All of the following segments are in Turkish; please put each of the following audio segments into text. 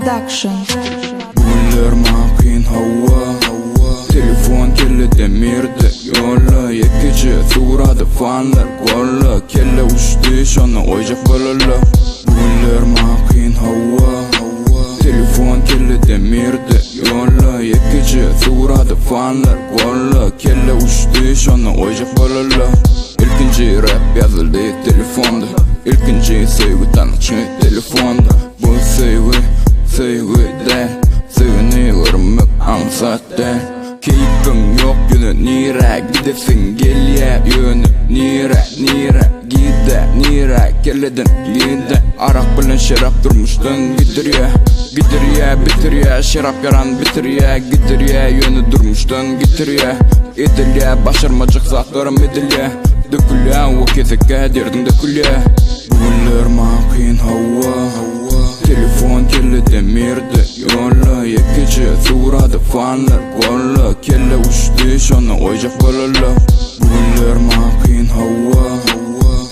Production. Bugunlar man qiyin hava. Telefon kelle demirdi yo'lla. Yekechi so'radi fanlar qo'lla. Kelle uçtu shoni o'yjaq bolalar. Bugunlar man qiyin hava. Telefon kelle demirdi yo'lla. Yekechi so'radi fanlar qo'lla. Kelle uçtu shoni o'yjaq bolalar. İlkinci rap yazıldı telefonda. İlkinci sevgi tanıcı telefonda. Bu sevgi değil. Seviniyorum ansatten. Keyfim yok yönü nire. Gidesin gel ya yönü nire nire kelledin gide. Arak bilen şarap durmuştun gidir ya bitir ya. Şarap yaran bitir ya gidir ya. Yönü durmuştun gitir ya. Edil ya başarmacık zatlarım edil ya. Dökül ya o kezeke derdin dökül ya. Bugunlar man qiyin hava. Telefon kelle demirdi yo'lla. Yekechi so'radi fanlar qo'lla. Kelle uçtu shoni o'yjaq bolalar. Bugunlar man qiyin hava.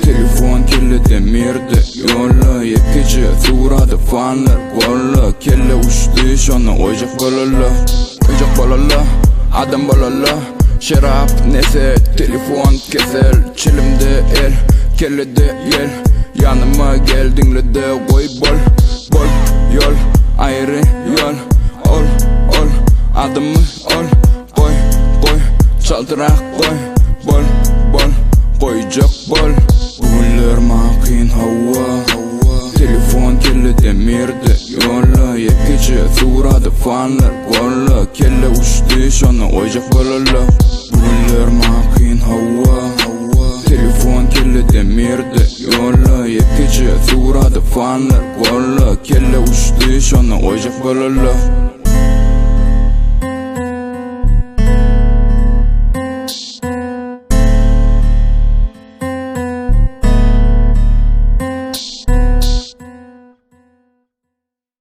Telefon kelle demirdi yo'lla. Yekechi so'radi fanlar qo'lla. Kelle uçtu shoni o'yjaq bolalar. Adam bolalar. Şarap nese telefon kesel. Çilimde el kellede yel. Yanıma gel dinle de koy bol yol ayrı yol. Ol adımı ol. Koy çaldırak koy. Bol koyacak bol. Bugunlar man qiyin hava. Telefon kelle demirdi yo'lla. Yekechi so'radi fanlar qo'lla. Kelle uçtu shoni o'yjaq bolalar. Bugunlar man qiyin hava. Telefon kelle demirdi yo'lla. Yekechi so'radi fanlar qo'lla. Kelle uçtu shoni o'yjaq bolalar.